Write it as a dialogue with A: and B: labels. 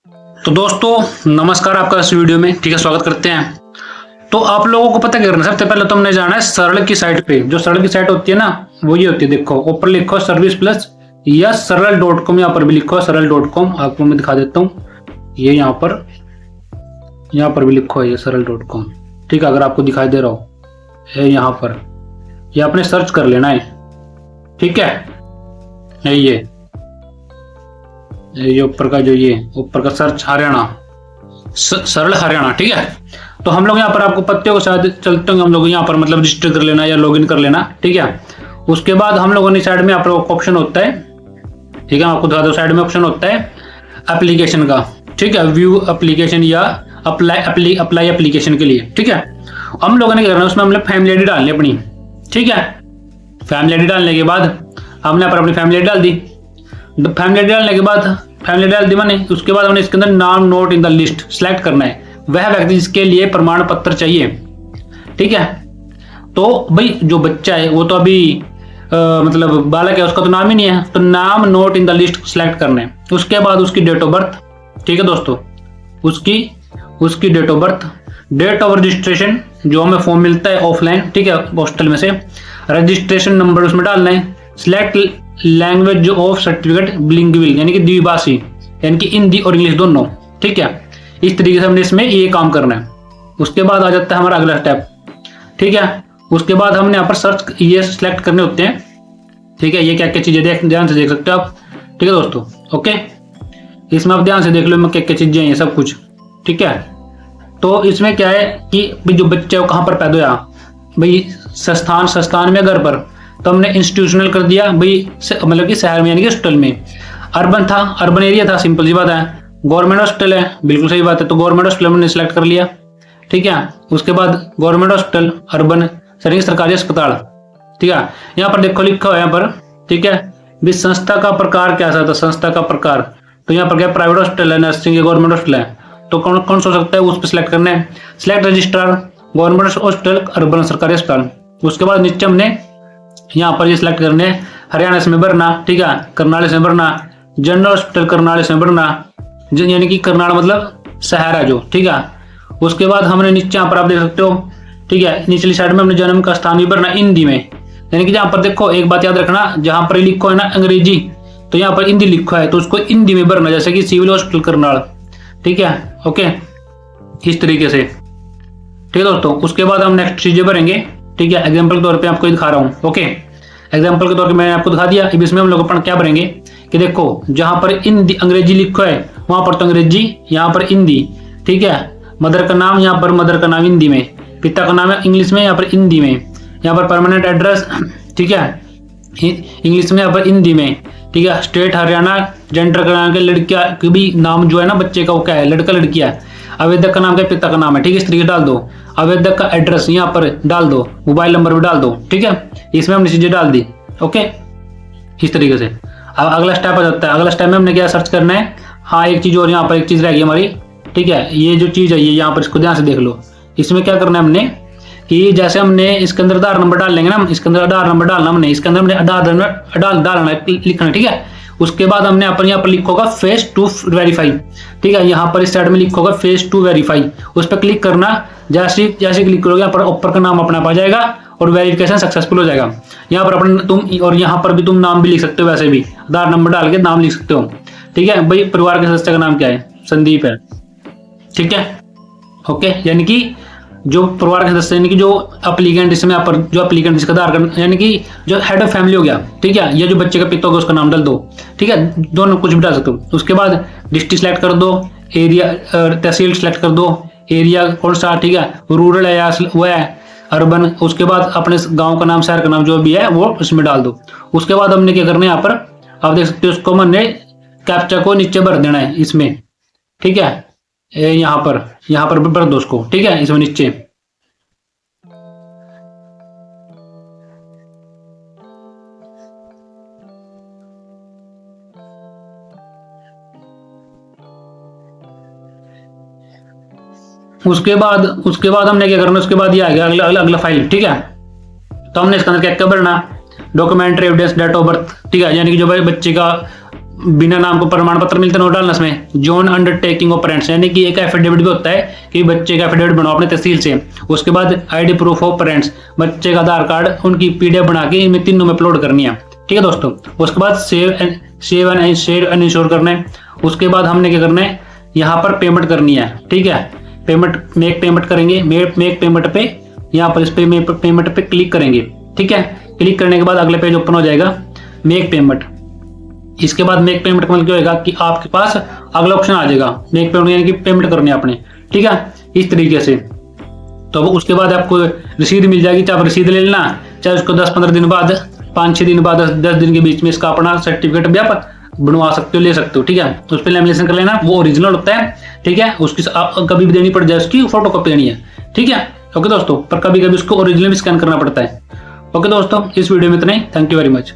A: तो दोस्तों नमस्कार, आपका इस वीडियो में ठीक है स्वागत करते हैं। तो आप लोगों को पता क्या करना है, सबसे पहले तो हमने जाना है सरल की साइट पे। जो सरल की साइट होती है ना, वो ये होती है, देखो ऊपर लिखो सर्विस प्लस या सरल.com, यहाँ पर भी लिखो सरल.com। आपको मैं दिखा देता हूँ, ये यहाँ पर भी लिखो है ये सरल.com। ठीक है, अगर आपको दिखाई दे रहा हो है यहाँ पर, ये आपने सर्च कर लेना है। ठीक है, ये ऊपर का, जो ये ऊपर का सर्च हरियाणा, सरल हरियाणा। ठीक है, तो हम लोग यहाँ पर आपको पत्ते को शायद चलते होंगे, हम लोग यहाँ पर मतलब रजिस्टर कर लेना या लॉगिन कर लेना। ठीक है, उसके बाद हम लोगों ने साइड में आप लोगों को ऑप्शन होता है, ठीक है आपको दिखा दो, साइड में ऑप्शन होता है एप्लीकेशन का। ठीक है, व्यू एप्लीकेशन या अप्लाई एप्लीकेशन के लिए। ठीक है, हम लोगों ने क्या करना है, उसमें हमने फैमिली आईडी डालनी अपनी। ठीक है, फैमिली आईडी डालने के बाद हमने यहाँ पर अपनी फैमिली आईडी डाल दी। फैमिली डालने के बाद फैमिली डाल दी मैंने, उसके बाद हमने इसके अंदर नाम note in the list select करना है, वह व्यक्ति जिसके लिए प्रमाण पत्र चाहिए। ठीक है, तो भाई जो बच्चा है वो तो अभी मतलब बालक है, उसका तो नाम ही नहीं है, तो नाम note in the list select करना है। उसके बाद उसकी डेट ऑफ बर्थ, ठीक है दोस्तों, उसकी date of birth, date of registration जो हमें फॉर्म मिलता है ऑफलाइन, ठीक है हॉस्टल में से, रजिस्ट्रेशन नंबर उसमें डालना है। सिलेक्ट लैंग्वेज ऑफ सर्टिफिकेट बिलिंगुअल, यानी कि द्विभाषी, यानी कि हिंदी और इंग्लिश दोनों। ठीक है, इस तरीके से हमने इसमें ये काम करना है। उसके बाद आ जाता है हमारा अगला स्टेप। ठीक है, उसके बाद हमने यहाँ पर सर्च ये सिलेक्ट करने होते हैं। ठीक है, ये क्या क्या चीजें ध्यान से देख सकते हो आप। ठीक है दोस्तों, ओके, इसमें आप ध्यान से देख लो मैं क्या क्या चीजें हैं, सब कुछ। ठीक है, तो इसमें क्या है कि जो बच्चा है वो कहाँ पर पैदा हुआ, भाई संस्थान में, घर पर, तो हमने इंस्टीट्यूशनल कर दिया भाई, मतलब कि शहर में यानी कि हॉस्टल में। अर्बन था, अर्बन एरिया था, सिंपल सी बात है। गवर्नमेंट हॉस्टल है, बिल्कुल सही बात है, तो गवर्नमेंट हॉस्टल हमने सिलेक्ट कर लिया। ठीक है, उसके बाद गवर्नमेंट हॉस्टल अर्बन सरकारी अस्पताल। ठीक है, यहाँ पर देखो लिखा हुआ है यहाँ पर। ठीक है, भी संस्था का प्रकार क्या था, संस्था का प्रकार, तो यहाँ पर क्या प्राइवेट हॉस्टल है, नर्सिंग, गवर्नमेंट हॉस्टल है, तो कौन कौन सा हो सकता है उस पर सिलेक्ट करना है। Select registrar government hostel urban सरकारी अस्पताल। उसके बाद नीचे हमने यहाँ पर ये सिलेक्ट करने हैं हरियाणा इसमें भरना। ठीक है, करनाल इसमें भरना, जनरल हॉस्पिटल करनाल इसमें भरना, यानी कि करनाल मतलब शहर है जो। ठीक है, उसके बाद हमने नीचे यहाँ पर आप देख सकते हो, ठीक है निचली साइड में हमने जन्म का स्थान भी भरना हिंदी में, यानी कि जहाँ पर देखो एक बात याद रखना, जहाँ पर लिखो है ना अंग्रेजी, तो यहाँ पर हिंदी लिखा है तो उसको हिंदी में भरना, जैसे कि सिविल हॉस्पिटल करनाल। ठीक है, ओके, इस तरीके से। ठीक है दोस्तों, उसके बाद हम नेक्स्ट चीजें भरेंगे। ठीक है, एग्जाम्पल के तौर पे आपको दिखा रहा हूँ। ओके, एग्जाम्पल के तौर पे मैंने आपको दिखा दिया। अब इसमें हम लोग अपन क्या भरेंगे कि देखो जहां पर हिंदी अंग्रेजी लिखा है वहां पर तो अंग्रेजी, यहाँ पर हिंदी। ठीक है, मदर का नाम, यहाँ पर मदर का नाम हिंदी में, पिता का नाम है इंग्लिश में, यहाँ पर हिंदी में, यहाँ पर परमानेंट एड्रेस, ठीक है इंग्लिश में, यहाँ पर हिंदी में। ठीक है, स्टेट हरियाणा, जेंडर का नाम, लड़किया के भी नाम जो है ना बच्चे का वो क्या है, लड़का लड़किया है, आवेदक का नाम क्या, पिता का नाम है। ठीक है, इस तरीके डाल दो। आवेदक का एड्रेस यहाँ पर डाल दो, मोबाइल नंबर भी डाल दो। ठीक है, इसमें हमने चीजें डाल दी। ओके, इस तरीके से। अब अगला स्टेप आ जाता है। अगला स्टेप में हमने क्या सर्च करना है, हाँ एक चीज और, यहाँ पर एक चीज रह गई हमारी। ठीक है, ये जो चीज है ये यहाँ पर, इसको ध्यान से देख लो। इसमें क्या करना है हमने कि जैसे हमने इसके अंदर आधार नंबर डाल लेंगे ना, इसके अंदर आधार नंबर डालना हमने, इसके अंदर हमने आधार डालना लिखना। ठीक है, उसके बाद हमने यहाँ पर लिखा होगा फेस टू वेरीफाई। ठीक है, यहाँ पर इस साइड में लिखा होगा फेस टू वेरीफाई, उस पर क्लिक करना। जैसे क्लिक करोगे यहाँ पर ऊपर का नाम अपना आ जाएगा और वेरिफिकेशन सक्सेसफुल हो जाएगा। यहाँ पर अपना तुम, और यहाँ पर भी तुम नाम भी लिख सकते हो, वैसे भी आधार नंबर डाल के नाम लिख सकते हो। ठीक है, भाई परिवार के सदस्य का नाम क्या है, संदीप है। ठीक है, ओके, यानी कि जो परिवार के सदस्य, यानी कि जो एप्लीकेंट, इसमें यहाँ पर जो एप्लीकेंट जिसका आधार कार्ड, यानी कि जो हेड ऑफ फैमिली हो गया। ठीक है, या जो बच्चे का पिता होगा उसका नाम डाल दो। ठीक है, दोनों कुछ भी डाल सकते हो। उसके बाद डिस्ट्रिक्ट सेलेक्ट कर दो, एरिया तहसील सेलेक्ट कर दो, एरिया कौन सा, ठीक है रूरल है या वो है अर्बन। उसके बाद अपने गांव का नाम, शहर का नाम जो भी है वो उसमें डाल दो। उसके बाद हमने क्या करना है, यहाँ पर आप देख सकते हो, उसको हमने कैप्चा को नीचे भर देना है इसमें। ठीक है, यहाँ पर भर दो उसको। ठीक है, इसमें नीचे। उसके बाद हमने क्या करना, उसके बाद ये आ गया अगला फाइल। ठीक है, तो हमने इसके अंदर क्या क्या भरना, documentary evidence, date of birth. ठीक है, यानी कि जो भाई बच्चे का बिना नाम को प्रमाण पत्र मिलता नोट डालना इसमें। जॉन अंडरटेकिंग ऑफ पेरेंट्स, यानी कि एक एफिडेविट भी होता है कि बच्चे का एफिडेविट बनाओ अपने तहसील से। उसके बाद आईडी प्रूफ ऑफ पेरेंट्स, बच्चे का आधार कार्ड उनकी पीडीएफ बना के इनमें तीनों में अपलोड करनी है, ठीक है दोस्तों। उसके बाद save and share and ensure करना है। उसके बाद हमने क्या करना है, यहाँ पर पेमेंट करनी है, ठीक है। पेमेंट, मेक पेमेंट करेंगे। मेक पेमेंट पे यहाँ पर इस पे पेमेंट पे क्लिक करेंगे, ठीक है। क्लिक करने के बाद अगले पेज ओपन हो जाएगा, मेक पेमेंट। इसके बाद मेक पेमेंट का मतलब क्या होगा कि आपके पास अगला ऑप्शन आ जाएगा, मेक पेमेंट यानी कि पेमेंट करनी है आपने, ठीक है, इस तरीके से। तो उसके बाद आपको रसीद मिल जाएगी, चाहे आप रसीद ले लेना, चाहे उसको 10-15 दिन बाद, 5-6 दिन बाद, 10 दिन के बीच में इसका अपना सर्टिफिकेट भी आप बनवा सकते हो, ले सकते हो, ठीक है। उस पर लैमिनेशन कर लेना, वो ओरिजिनल होता है, ठीक है। उसकी कभी भी देनी पड़ जाए, उसकी फोटो कॉपी देनी है, ठीक है। ओके दोस्तों, पर कभी कभी उसको ओरिजिनल भी स्कैन करना पड़ता है। ओके दोस्तों, इस वीडियो में इतना ही। Thank you very much.